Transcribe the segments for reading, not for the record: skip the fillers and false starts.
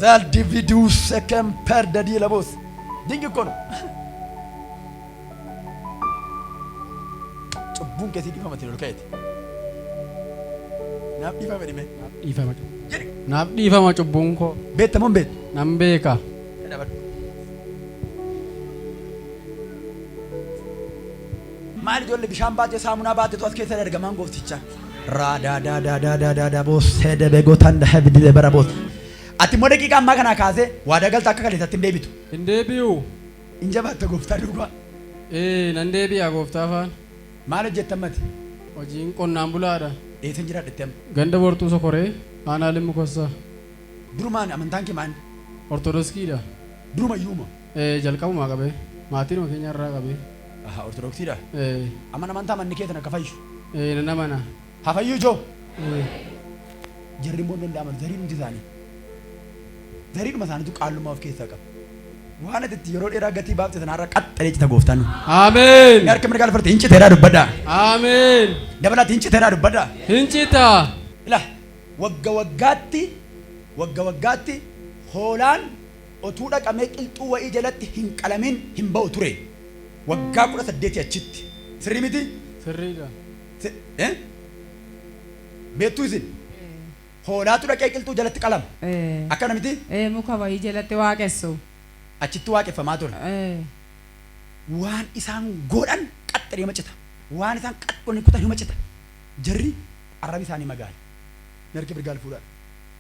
Zal dividus second per the deal boss. Dingi kono. Cubbuun Kee Siif Dhiifama tiro kayete. Naaf dhiifama dhime. Dhiifama. Naaf dhiifama cubbuun koo. Beekta moo beektu? Nan beeka. Maal ijoollee bishaan baatee saamunaa baatee as keessa dargamaan goofticha. Raadaadaa boosee debee gootaan dhaabbii dibee bara boos. Ati moo daqiiqaa ammaa kana kaasee waadaa galtaa akka kaleessatti hin deebitu. Hin deebi'u. Hin jabaatte gooftaa dhugaa. Nan deebi'a gooftaa afaan. Maal hojjettan mati? Hojiin qonnaan bulaadha. Eessan jiraadhatte amma? Ganda Bortuu Sokoree aanaa Limmu Kossaa. Durumaan amantaan kee maali? Ortodoksiidha. Duruma iyyuuma? Jalqabumaa qabee maatiin keenya irraa qabee. Ortodoksiidha? Aman amantaa manni keetan akka fayyu? Nan amana. Haa fayyu ijoo? Jarri immoo hin danda'aman zariin hundi isaanii. Zariidhuma isaaniitu qaallummaa of keessaa qaba. Waan ati itti yeroo dheeraa gatii baafte sanarraa qaxxalee cita gooftaan. Ameen. Harka mirgaa lafarratti hin citeeraa dubbadhaa. Ameen. Dabalaatti hin citeeraa dubbadhaa. Hin citaa. Ila wagga waggaatti hoolaan otuu dhaqamee qilxuu wa'ii jalatti hin qalamin hin ba'u ture. Waggaa 18 achitti. Sirrii miti? Sirriidha. Beektuu isin? Hoolaatu dhaqee qilxuu jalatti qalama. Akkana miti? Muka wayii jalatti waaqessu. Achitti waaqeffamaa ture. Waan isaan godhan qaxxalee macita. Waan isaan qaxxalee kutan hin macita. Jarri arrabi isaanii magaala. Narki birgaal fuudhaa.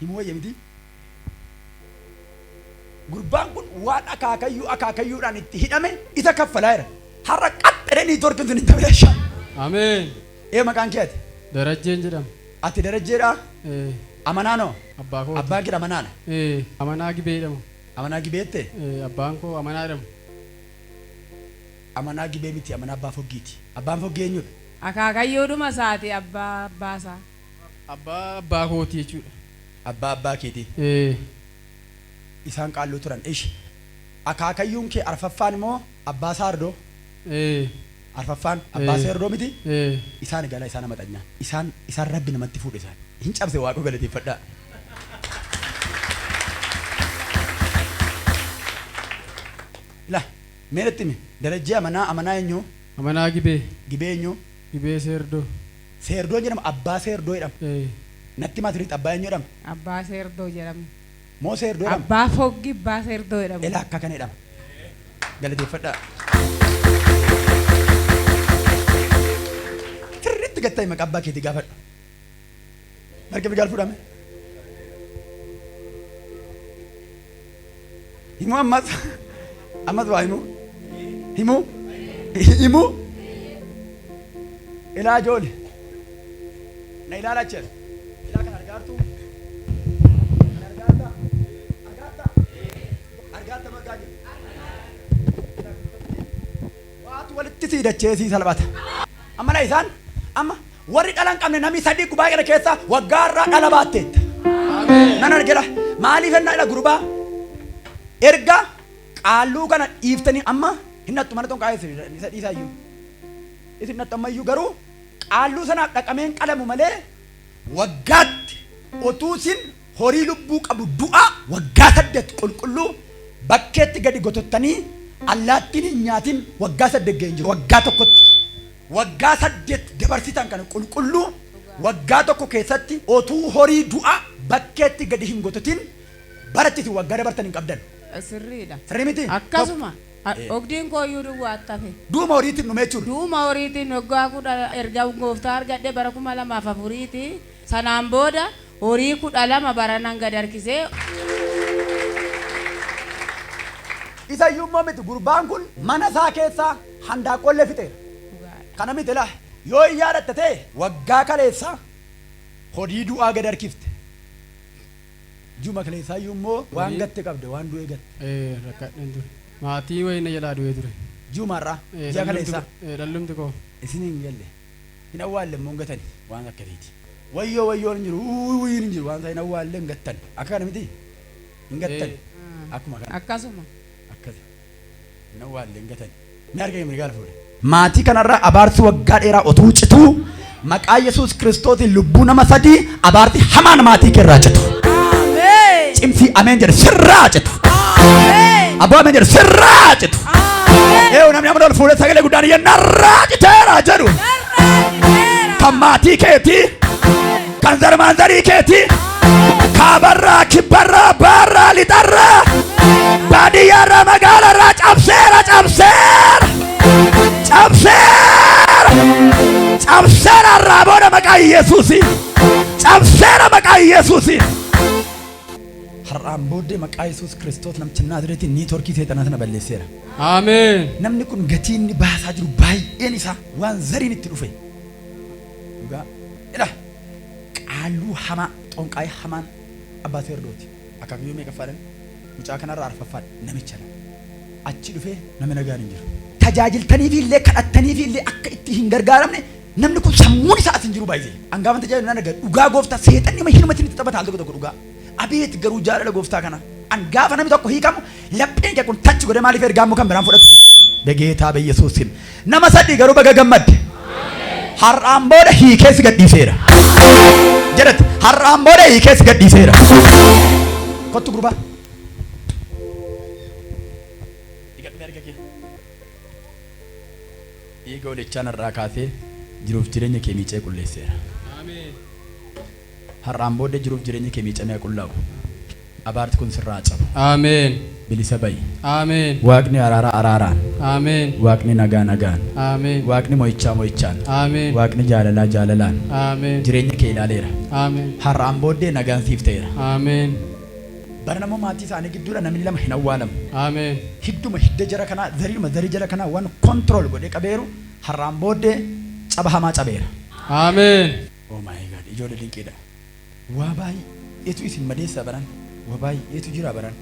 Himu wayya miti? Gurbaan kun waan akaakayyuudhaan itti hidhame isa kaffalaa jira. Har'a qaxxalee ni torkin sun itti bilasha. Ameen. Maqaan kee ati? Darajjeen jedhama. Ati darajjeedhaa? Amanaanoo? Abbaa koo. Abbaan kee amanaana? Amanaa Gibee jedhamu. Amanaa Gibeette? Abbaan koo amanaa jedhamu. Amanaa Gibee miti amanaa abbaa foggiiti. Abbaan foggee eenyudha? Akaakayyoodhuma isaati abbaasaa. Abbaa kooti jechuudha. Abbaa keeti. Isaan qaalluu turan. Akaakayyuun kee arfaffaan immoo abbaa saardoo. Arfaffaan abbaa seerdoo miti. Isaan egaa isaan amaxanyaa. Isaan rabbi namatti fuudhe isaan. Hin cabse waaqoo galateeffadhaa. La meeratti mi darajjee amanaa eenyu? Amanaa Gibee. Gibee eenyu? Gibee seerdoo. Seerdoo jedhama abbaa seerdoo jedhama. Natti maatiriitti abbaa eenyu jedhama? Abbaa seerdoo jedhama. Moo seerdoo jedhama? Abbaa foggi abbaa seerdoo jedhama. Ela akka kana jedhama. Galateeffadhaa. Sirriitti gattaa maqaa abbaa keetii gaafadhu. Marga bigaal fuudhame. Himu ammas waa himu ilaa ijoollee na ilaala jechuudha. Ilaa kan argaartu argaata margaa jiru. Waatu walitti siidachee sii salphata. Amma na isaan amma warri dhala hin qabne namni sadii gubaa kana keessa waggaa irraa dhala baatteetta. Nan argina maaliif ennaa ila gurbaa erga qaalluu kana dhiiftanii amma hinnattu mana tokko isa dhiisaa iyyuu isin nattu amma iyyuu garuu qaalluu sanaaf dhaqameen qalamu malee waggaatti otuu isin horii lubbuu qabu du'a waggaa 8 qulqulluu bakkeetti gadi gotottanii allaattiin hin nyaatin waggaa 8 ga'een jiru. Waggaa tokkotti waggaa 8 dabarsitan kana qulqulluu waggaa tokko keessatti otuu horii du'a bakkeetti gadi hin gototin barattiti waggaa dabartan hin qabdan. Sirriidha. Sirrii miti? Akkasuma ogdiin kooyyuu duwwaa tafe. Duuma horiitiin dhumee jiru. Duuma horiitiin waggaa 10 erga gooftaa argadhe bara 2004 sanaan booda horii 12 baranan gad harkisee. Isa iyyuu immoo miti gurbaan kun mana isaa keessaa handaaqollee fixeera. Kana miti laa yoo hin yaadatte ta'e waggaa kaleessa horii du'aa gad harkifte. Juma kaleessaa iyyuu immoo waan gatte qabde waan du'ee gatte. Rakkadheen ture. Maatii wayina jalaa du'ee ture. Jumarraa ji'a kaleessaa. Dhallumti koo. Isin hin galle hin awwaalle immoo hin gatani waan akkasiiti. Wayyoo hin jiru hin jiru waan isaa hin awwaalle hin gattan akka kana miti hin gattan akkuma kana. Akkasuma. Akkasi hin awwaalle hin gatani. Ni argame mirgaala fuudhe. Maatii kanarraa abaarsi waggaa dheeraa otuu cituu maqaa Yesuus Kiristootiin lubbuu nama sadii abaarsi hamaan maatii keerraa citu. cimsi ameen jedhe sirraa citu. Abbaa ameen jedhe sirraa citu. Namni amma fuudhee sagalee guddaan narraa citeera jedhu. Kan maatii keetii, kan zarmaanzarii keetii, kaabarraa, kibbarraa, baarraa, lixarraa, baadiyyaarraa, magaalarraa cabseera. Cabseera arraaboodha maqaa Yesuusi. Cabseera maqaa Yesuusi. Har'aan booddee maqaa Yesuus Kiristoos namicha Naazreetiin niitoorkii seexanaa sana balleesseera. Ameen. Namni kun gatii inni baasaa jiru baay'een isaa waan zariin itti dhufe. Dhugaa ila qaaluu hamaa xonqaayee hamaan abbaa seerdooti. Akaakayyuu meeqaffaadhaan mucaa kanarraa arfaffaan namicha lama. Achi dhufee namni nagaan hin jiru. Tajaajiltaniif illee kadhattaniif illee akka itti hin gargaaramne namni kun sammuun isaa asin jiru baay'ee. Angaafa tajaajilu naan agarra dhugaa gooftaa seexanni ma hinumatti itti taphata al tokko dhugaa. Abeet garuu jaalala gooftaa kana. Angaafa namni tokko hiikamu lapheen kee kun tachi godhe maaliif ergaamuu kan biraan fudhatu. Begeetaa beeyesuusin. Nama sadii garuu baga gammadde. Har'aan booda hiikees gadhiiseera. Jedhate har'aan booda hiikees gadhiiseera. Kottu gurbaa. Dhiiga olichaan irraa kaasee jiruuf jireenya kee miicee qulleesseera. Har'aan booda jiruuf jireenya kee miicamee qullaa'u. Abaarti kun sirraa cabu. Ameen. Bilisa ba'i. Ameen. Waaqni araaraan. Ameen. Waaqni nagaan. Ameen. Waaqni mo'ichaan. Ameen. Waaqni jaalalaan. Ameen. Jireenya kee ilaaleera. Ameen. Har'aan booddee nagaan siif ta'eera. Ameen. Bara namoo maatii isaanii gidduudha namni lama hin awwaalamu. Ameen. Hidduma hidda jara kanaa zarii jara kanaa waan kontirool godhee qabeeru har'aan booddee caba hamaa cabeera. Ameen. Oh my God, ijoollee dinqiidha. Waa baay'eetu isin madeessaa baran. Waa baay'eetu jira baran.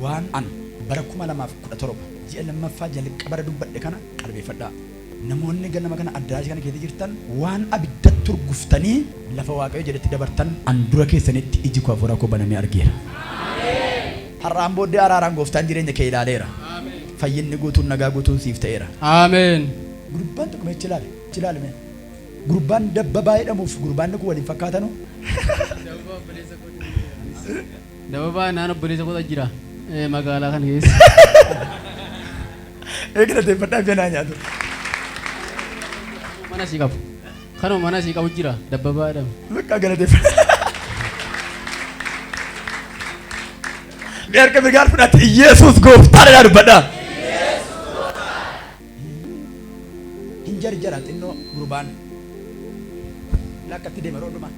Waan an bara 2017 ji'a lammaffaa jalqabara dubbadhe kana qalbeeffadhaa. Namoonni ganama kana addaasii kana keessa jirtan waan abidda turguftanii lafa Waaqayyo jedhetti dabartan an dura keessanitti iji koo afuura koo banamee argeera. Har'aan booddee araaraan gooftaan jireenya kee ilaaleera. Fayyinni guutuun nagaa guutuun siif ta'eera. Ameen. Gurbaan tokko mee chilaale mee. Gurbaan dabbabaa jedhamuuf gurbaan kun waliin fakkaatanu. Dabbabaa naannoo obboleessa koo jira magaalaa kana keessa. Eegala deeffadhaa fi naa nyaatu. Mana sii qabu. Kanuma mana sii qabu jira dabbabaa jedhama. Bakka galateeffadhaa. Biar kami garpu nanti Yesus gooftaan dah dubbadha. Hinjar jarat inno gurbaan lakkatti deema rooduma.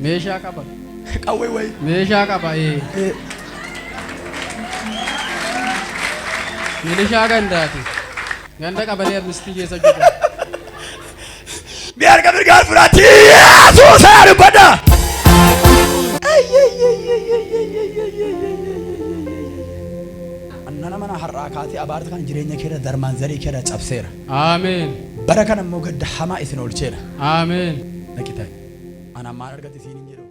Meeshaa qaba. Qawwee wayi. Meeshaa qaba. Meeshaa gandaati. Ganda qabalee armistii keessa jiru. Biar kami garpu nanti Yesus dah dubbadha. Annana mana har'aa kaatee abaarta kan jireenya keera darmaan zarii keera cabseera. Ameen. Bara kana immoo gadda hamaa isin oolcheera. Ameen. Naqitaa. Ana maal argate siin hin jedhu.